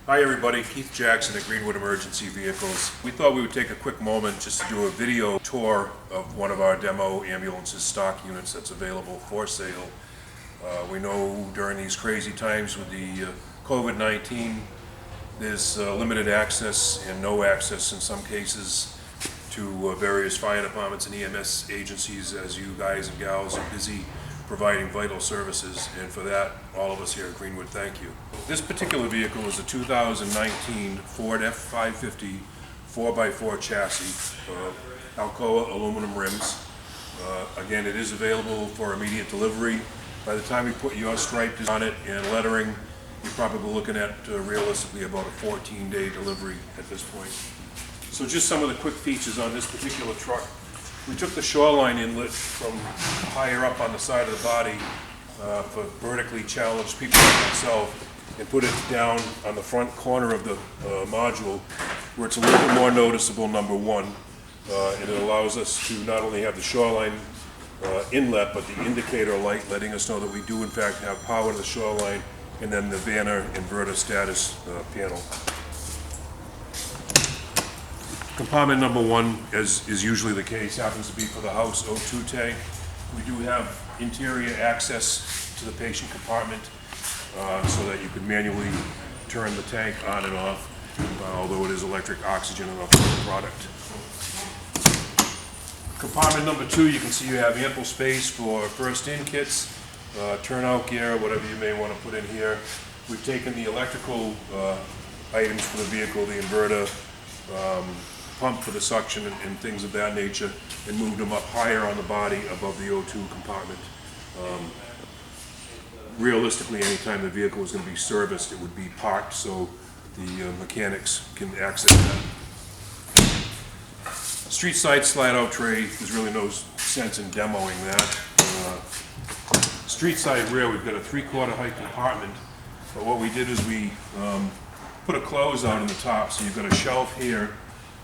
Hi everybody, Keith Jackson at Greenwood Emergency Vehicles. We thought we would take a quick moment just to do a video tour of one of our demo ambulances stock units that's available for sale. We know during these crazy times with the COVID-19, there's limited access and no access in some cases to various fire departments and EMS agencies, as you guys and gals are busy providing vital services, and for that, all of us here at Greenwood thank you. This particular vehicle is a 2019 Ford F-550 4x4 chassis, Alcoa aluminum rims. Again, it is available for immediate delivery. By the time we put your stripe on it and lettering, you're probably looking at realistically about a 14-day delivery at this point. So just some of the quick features on this particular truck. We took the shoreline inlet from higher up on the side of the body for vertically challenged people like myself, and put it down on the front corner of the module where it's a little bit more noticeable, number one, and it allows us to not only have the shoreline inlet but the indicator light letting us know that we do in fact have power to the shoreline, and then the Vanner inverter status panel. Compartment number one, as is usually the case, happens to be for the house O2 tank. We do have interior access to the patient compartment so that you can manually turn the tank on and off, although it is electric oxygen and oxygen product. Compartment number two, you can see you have ample space for first in kits, turnout gear, whatever you may want to put in here. We've taken the electrical items for the vehicle, the inverter, pump for the suction and things of that nature, and moved them up higher on the body above the O2 compartment. Realistically, anytime the vehicle is going to be serviced, it would be parked so the mechanics can access that. Street side slide out tray, there's really no sense in demoing that. Street side rear, we've got a 3/4 height compartment, but what we did is we put a closeout in the top, so you've got a shelf here.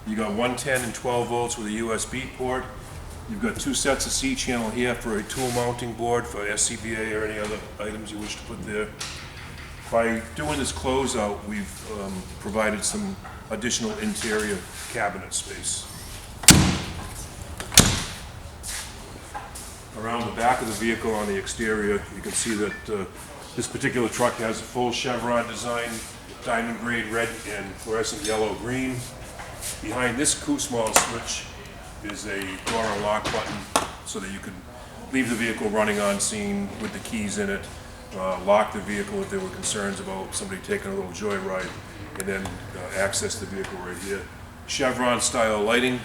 You got 110 and 12 volts with a USB port. You've got two sets of C-channel here for a tool mounting board for SCBA or any other items you wish to put there. By doing this closeout, we've provided some additional interior cabinet space. Around the back of the vehicle on the exterior, you can see that this particular truck has a full chevron design, diamond grade red and fluorescent yellow-green. Behind this Q-small switch is a door and lock button so that you can leave the vehicle running on scene with the keys in it, lock the vehicle if there were concerns about somebody taking a little joyride, and then access the vehicle right here. Chevron style lighting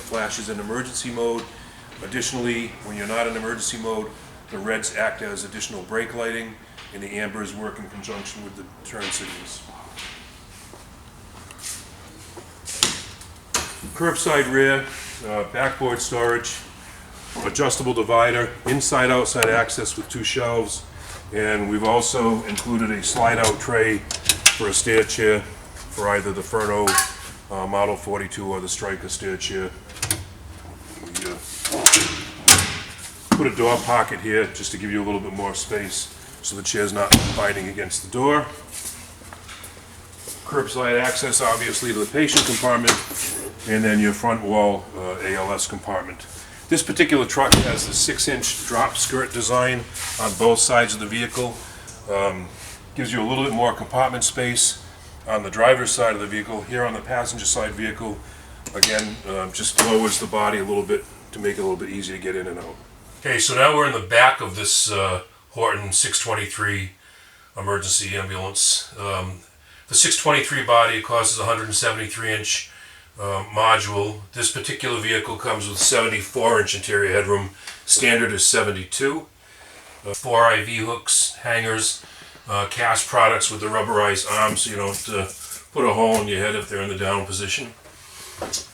flashes in emergency mode. Additionally, when you're not in emergency mode, the reds act as additional brake lighting, and the ambers work in conjunction with the turn signals. Curbside rear, backboard storage, adjustable divider, inside-outside access with two shelves, and we've also included a slide-out tray for a stair chair for either the Furno Model 42 or the Striker stair chair. We put a door pocket here just to give you a little bit more space so the chair's not biting against the door. Curbside access, obviously, to the patient compartment, and then your front wall ALS compartment. This particular truck has the 6-inch drop skirt design on both sides of the vehicle. Gives you a little bit more compartment space on the driver's side of the vehicle. Here on the passenger side vehicle, again, just lowers the body a little bit to make it a little bit easier to get in and out. Okay, so now we're in the back of this Horton 623 emergency ambulance. The 623 body causes a 173-inch module. This particular vehicle comes with 74-inch interior headroom. Standard is 72. 4 IV hooks, hangers, cast products with the rubberized arms so you don't put a hole in your head if they're in the down position.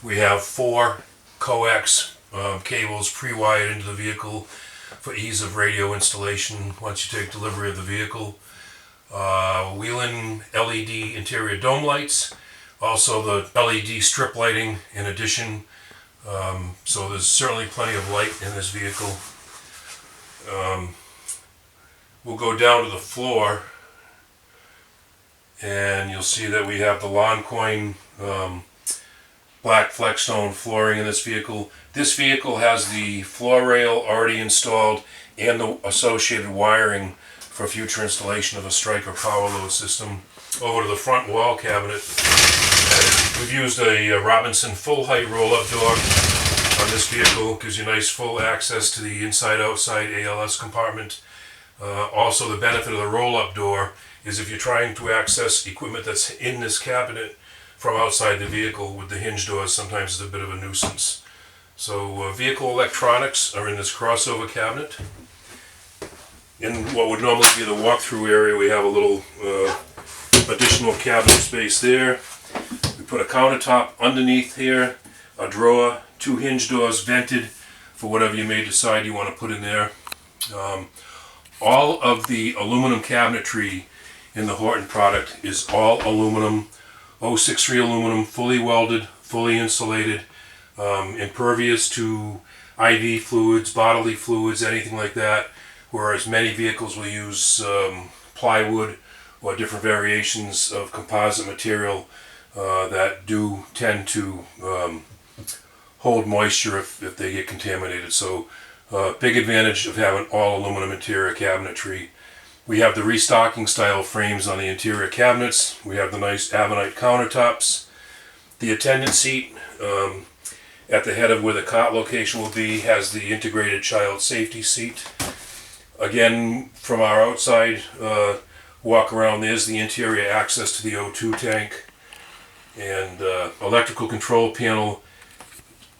We have 4 coax cables pre-wired into the vehicle for ease of radio installation once you take delivery of the vehicle. Wheeling LED interior dome lights, also the LED strip lighting in addition, so there's certainly plenty of light in this vehicle. We'll go down to the floor And you'll see that we have the lawn coin black flexstone flooring in this vehicle. This vehicle has the floor rail already installed and the associated wiring for future installation of a striker power load system. Over to the front wall cabinet, we've used a Robinson full height roll-up door on this vehicle. Gives you nice full access to the inside-outside ALS compartment. Also, the benefit of the roll-up door is if you're trying to access equipment that's in this cabinet from outside the vehicle with the hinge doors, sometimes it's a bit of a nuisance. So vehicle electronics are in this crossover cabinet. In what would normally be the walk-through area, we have a little additional cabinet space there. We put a countertop underneath here, a drawer, 2 hinge doors vented for whatever you may decide you want to put in there. All of the aluminum cabinetry in the Horton product is all aluminum, 063 aluminum, fully welded, fully insulated, impervious to IV fluids, bodily fluids, anything like that, whereas many vehicles will use plywood or different variations of composite material that do tend to hold moisture if they get contaminated. So big advantage of having all aluminum interior cabinetry. We have the restocking style frames on the interior cabinets. We have the nice Avenite countertops. The attendant seat at the head of where the cot location will be has the integrated child safety seat. Again, from our outside walk around, there's the interior access to the O2 tank, and electrical control panel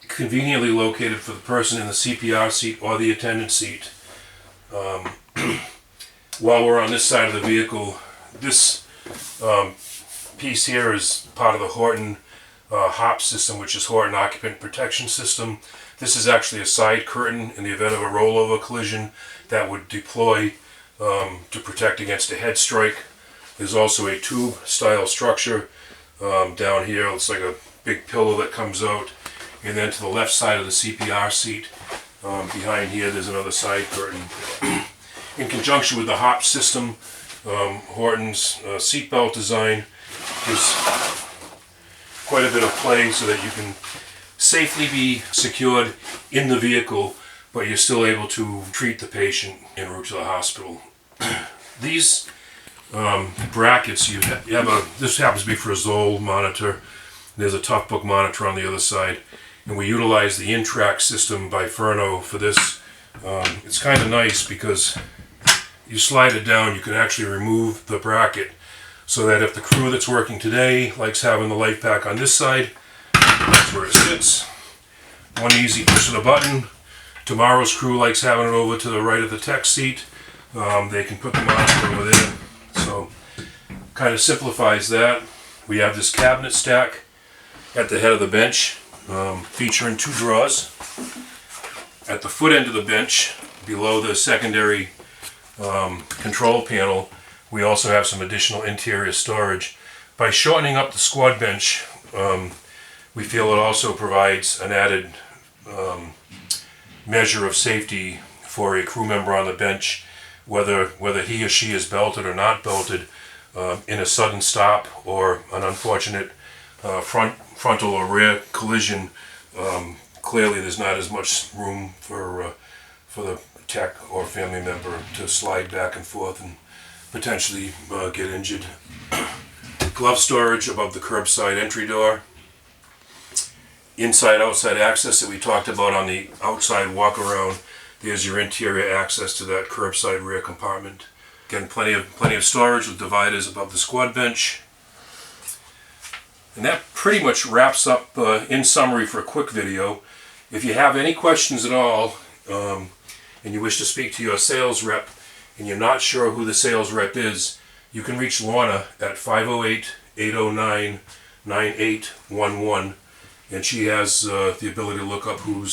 conveniently located for the person in the CPR seat or the attendant seat. While we're on this side of the vehicle, this piece here is part of the Horton HOP system, which is Horton Occupant Protection System. This is actually a side curtain in the event of a rollover collision that would deploy to protect against a head strike. There's also a tube style structure down here. It's like a big pillow that comes out. And then to the left side of the CPR seat, behind here, there's another side curtain. In conjunction with the HOP system, Horton's seatbelt design gives quite a bit of play so that you can safely be secured in the vehicle, but you're still able to treat the patient en route to the hospital. These brackets, this happens to be for a Zoll monitor. There's a Toughbook monitor on the other side, and we utilize the InTrack system by Furno for this. It's kind of nice because you slide it down, you can actually remove the bracket so that if the crew that's working today likes having the life pack on this side, that's where it sits. One easy push of the button. Tomorrow's crew likes having it over to the right of the tech seat. They can put the monitor over there. So kind of simplifies that. We have this cabinet stack at the head of the bench, featuring 2 drawers. At the foot end of the bench, below the secondary control panel, we also have some additional interior storage. By shortening up the squad bench, we feel it also provides an added measure of safety for a crew member on the bench, whether he or she is belted or not belted, in a sudden stop or an unfortunate frontal or rear collision. Clearly there's not as much room for the tech or family member to slide back and forth and potentially get injured. Glove storage above the curbside entry door. Inside-outside access that we talked about on the outside walk around. There's your interior access to that curbside rear compartment. Again, plenty of storage with dividers above the squad bench. And that pretty much wraps up, in summary, for a quick video. If you have any questions at all, and you wish to speak to your sales rep, and you're not sure who the sales rep is, you can reach Lorna at 508-809-9811, and she has the ability to look up who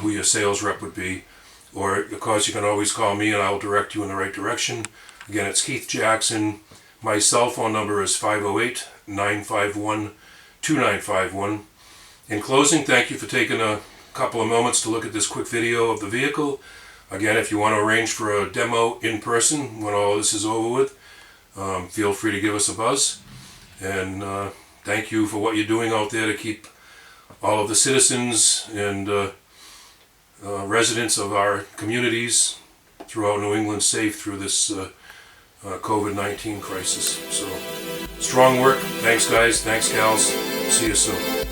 your sales rep would be. Or, of course, you can always call me and I'll direct you in the right direction. Again, it's Keith Jackson. My cell phone number is 508-951-2951. In closing, thank you for taking a couple of moments to look at this quick video of the vehicle. Again, if you want to arrange for a demo in person when all this is over with, feel free to give us a buzz. And thank you for what you're doing out there to keep all of the citizens and residents of our communities throughout New England safe through this COVID-19 crisis. So, strong work. Thanks, guys. Thanks, gals. See you soon.